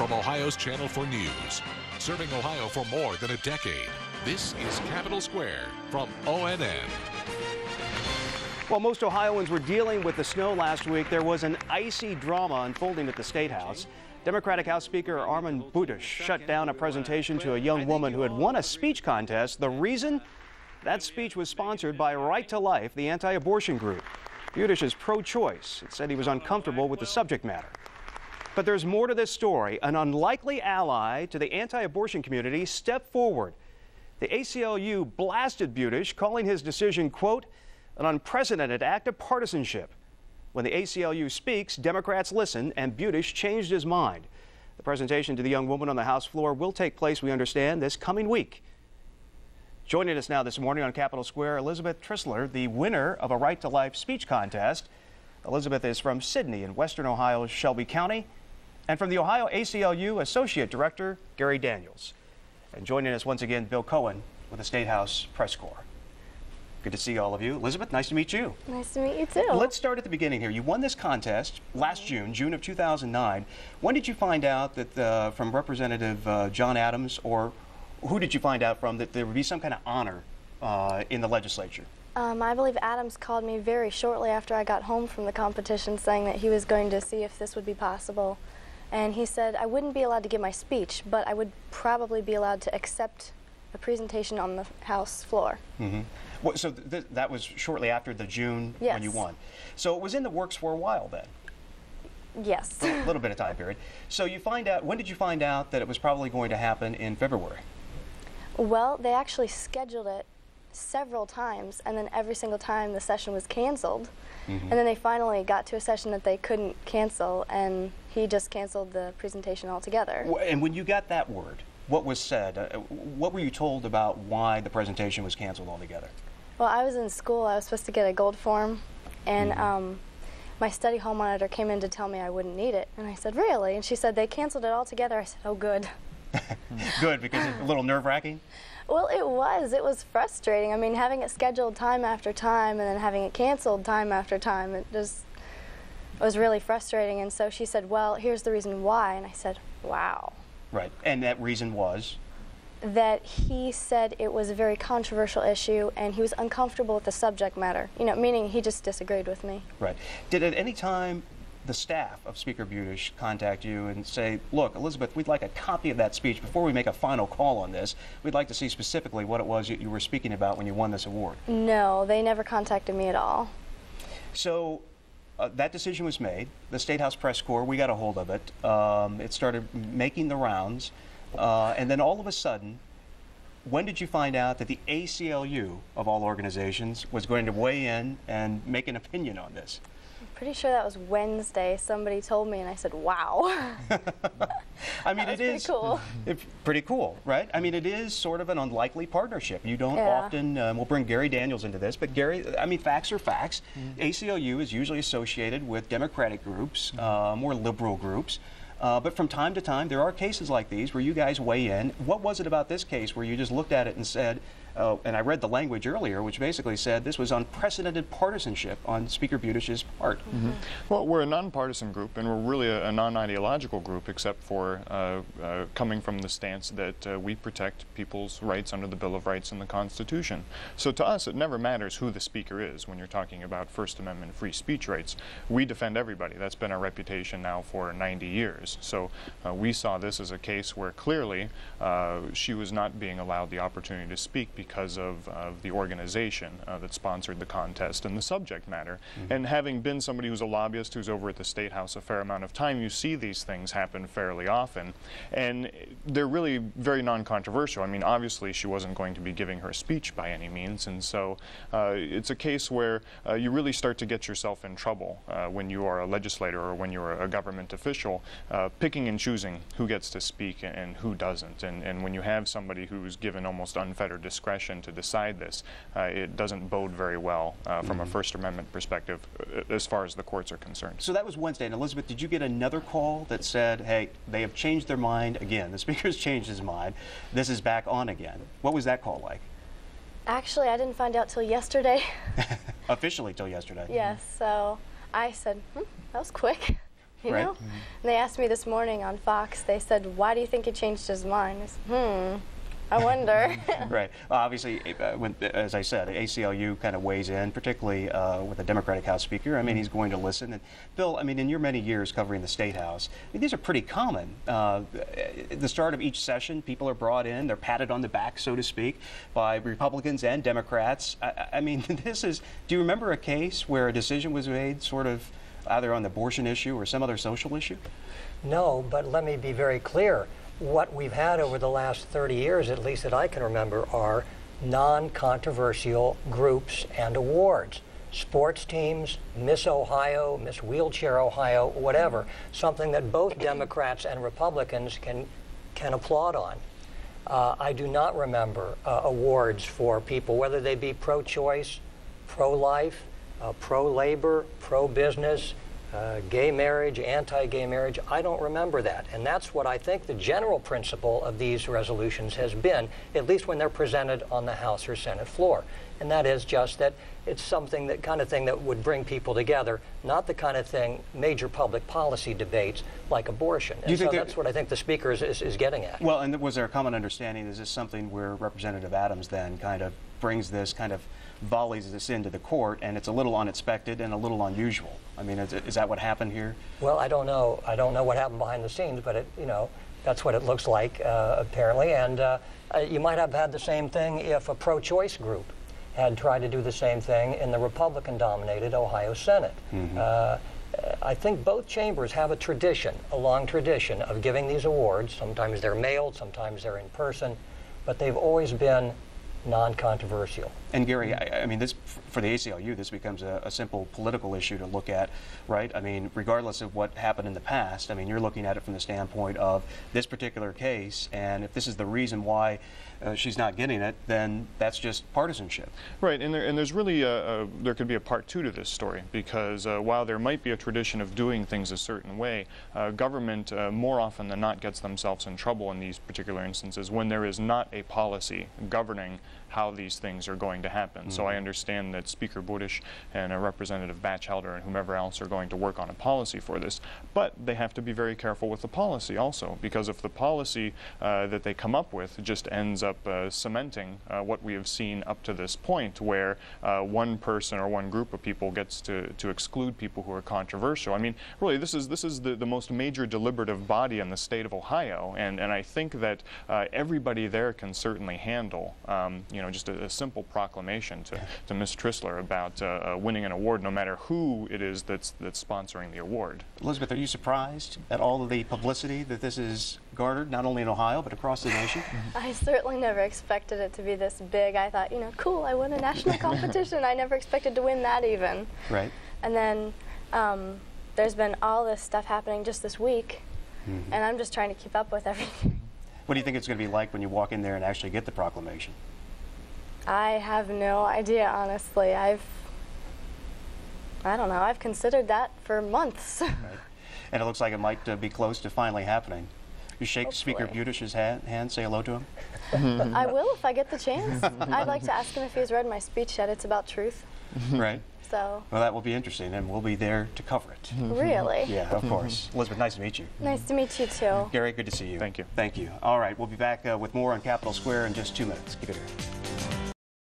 from Ohio's Channel 4 News. Serving Ohio for more than a decade, this is Capitol Square from ONN. While most Ohioans were dealing with the snow last week, there was an icy drama unfolding at the State House. Democratic House Speaker Armand Budish shut down a presentation to a young woman who had won a speech contest. The reason? That speech was sponsored by Right to Life, the anti-abortion group. Budish is pro-choice. It said he was uncomfortable with the subject matter. But there's more to this story. An unlikely ally to the anti-abortion community stepped forward. The ACLU blasted Budish, calling his decision, quote, an unprecedented act of partisanship. When the ACLU speaks, Democrats listen, and Budish changed his mind. The presentation to the young woman on the House floor will take place, we understand, this coming week. Joining us now this morning on Capitol Square, Elizabeth Trisler, the winner of a Right to Life speech contest. Elizabeth is from Sidney in western Ohio's Shelby County, and from the Ohio ACLU, Associate Director Gary Daniels. And joining us once again, Bill Cohen with the State House Press Corps. Good to see all of you. Elizabeth, nice to meet you. Nice to meet you too. Let's start at the beginning here. You won this contest last June of 2009. When did you find out that from Representative John Adams, or who did you find out from, that there would be some kind of honor in the legislature? I believe Adams called me very shortly after I got home from the competition, saying that he was going to see if this would be possible. And he said I wouldn't be allowed to give my speech, but I would probably be allowed to accept a presentation on the House floor. Mm-hmm. Well, so that was shortly after the June Yes. when you won. So it was in the works for a while then? Yes. A little bit of time period. So you find out, when did you find out that it was probably going to happen in February? Well, they actually scheduled it several times, and then every single time the session was canceled. Mm-hmm. And then they finally got to a session that they couldn't cancel, and he just canceled the presentation altogether. And when you got that word, what was said? What were you told about why the presentation was canceled altogether? Well, I was in school. I was supposed to get a gold form, and my study hall monitor came in to tell me I wouldn't need it. And I said, really? And she said, they canceled it altogether. I said, oh, good. Good, because it's a little nerve-wracking? Well, it was. It was frustrating. I mean, having it scheduled time after time and then having it canceled time after time, it was really frustrating. And so she said, well, here's the reason why. And I said, wow. Right. And that reason was? That he said it was a very controversial issue and he was uncomfortable with the subject matter. You know, meaning he just disagreed with me. Right. Did at any time the staff of Speaker Budish contact you and say, look, Elizabeth, we'd like a copy of that speech before we make a final call on this. We'd like to see specifically what it was you were speaking about when you won this award? No, they never contacted me at all. So that decision was made. The State House Press Corps, we got a hold of it. It started making the rounds. And then all of a sudden, when did you find out that the ACLU, of all organizations, was going to weigh in and make an opinion on this? I'm pretty sure that was Wednesday. Somebody told me, and I said, wow. I mean, it is pretty cool. It's pretty cool, right? I mean, it is sort of an unlikely partnership. You don't often, we'll bring Gary Daniels into this, but Gary, I mean, facts are facts. ACLU is usually associated with Democratic groups, more liberal groups. But from time to time, there are cases like these where you guys weigh in. What was it about this case where you just looked at it and said, and I read the language earlier, which basically said this was unprecedented partisanship on Speaker Budish's part? Mm-hmm. Well, we're a nonpartisan group, and we're really a non-ideological group, except for coming from the stance that we protect people's rights under the Bill of Rights and the Constitution. So to us, it never matters who the speaker is when you're talking about First Amendment free speech rights. We defend everybody. That's been our reputation now for 90 years. So we saw this as a case where clearly she was not being allowed the opportunity to speak because of the organization that sponsored the contest and the subject matter. Mm-hmm. And having been somebody who's a lobbyist who's over at the State House a fair amount of time, you see these things happen fairly often. And they're really very non-controversial. I mean, obviously she wasn't going to be giving her speech by any means, and so it's a case where you really start to get yourself in trouble when you are a legislator or when you're a government official, picking and choosing who gets to speak and who doesn't. And when you have somebody who's given almost unfettered discretion to decide this, it doesn't bode very well from a First Amendment perspective as far as the courts are concerned. So that was Wednesday. And Elizabeth, did you get another call that said, hey, they have changed their mind again? The speaker's changed his mind. This is back on again. What was that call like? Actually, I didn't find out till yesterday. Officially till yesterday? Yes, so I said, that was quick. you right. know? And they asked me this morning on Fox, they said, why do you think he changed his mind? I said, I wonder. Right. Well, obviously, as I said, ACLU kind of weighs in, particularly with the Democratic House Speaker. I mean, he's going to listen. And Bill, I mean, in your many years covering the State House, I mean, these are pretty common. At the start of each session, people are brought in, they're patted on the back, so to speak, by Republicans and Democrats. I mean, this is, do you remember a case where a decision was made sort of either on the abortion issue or some other social issue? No, but let me be very clear. What we've had over the last 30 years, at least that I can remember, are non-controversial groups and awards. Sports teams, Miss Ohio, Miss Wheelchair Ohio, whatever, something that both Democrats and Republicans can applaud on. I do not remember awards for people, whether they be pro-choice, pro-life, pro-labor, pro-business, gay marriage, anti-gay marriage. I don't remember that. And that's what I think the general principle of these resolutions has been, at least when they're presented on the House or Senate floor. And that is just that it's something, that kind of thing that would bring people together, not the kind of thing, major public policy debates like abortion. And so that's what I think the Speaker is getting at. Well, and was there a common understanding, is this something where Representative Adams then kind of brings this, kind of volleys this into the court, and it's a little unexpected and a little unusual? I mean, is that what happened here? Well, I don't know. I don't know what happened behind the scenes, but it, you know, that's what it looks like apparently. And you might have had the same thing if a pro-choice group had tried to do the same thing in the Republican-dominated Ohio Senate. I think both chambers have a tradition, a long tradition of giving these awards. Sometimes they're mailed, sometimes they're in person, but they've always been non-controversial. And Gary, I mean, this, for the ACLU, this becomes a simple political issue to look at, right? I mean, regardless of what happened in the past, I mean, you're looking at it from the standpoint of this particular case, and if this is the reason why she's not getting it, then that's just partisanship. Right, and there's really, there could be a part two to this story, because while there might be a tradition of doing things a certain way, government more often than not gets themselves in trouble in these particular instances when there is not a policy governing how these things are going to happen. So I understand that Speaker Budish and Representative Batchelder and whomever else are going to work on a policy for this, but they have to be very careful with the policy also, because if the policy that they come up with just ends up cementing what we have seen up to this point, where one person or one group of people gets to exclude people who are controversial. I mean, really, this is the most major deliberative body in the state of Ohio, and I think that everybody there can certainly handle you know, just a simple proclamation to Ms. Trisler about winning an award, no matter who it is that's sponsoring the award. Elizabeth, are you surprised at all of the publicity that this is garnered, not only in Ohio, but across the nation? I certainly never expected it to be this big. I thought, you know, cool, I won a national competition. I never expected to win that even. Right. And then there's been all this stuff happening just this week, and I'm just trying to keep up with everything. What do you think it's going to be like when you walk in there and actually get the proclamation? I have no idea, honestly. I don't know. I've considered that for months. Right. And it looks like it might be close to finally happening. You shake Hopefully. Speaker Budish's hand, say hello to him? I will if I get the chance. I'd like to ask him if he's read my speech yet. It's about truth. Right. So. Well, that will be interesting, and we'll be there to cover it. Really? Yeah, of course. Elizabeth, nice to meet you. Nice to meet you, too. Gary, good to see you. Thank you. Thank you. All right, we'll be back with more on Capitol Square in just 2 minutes. Keep it here.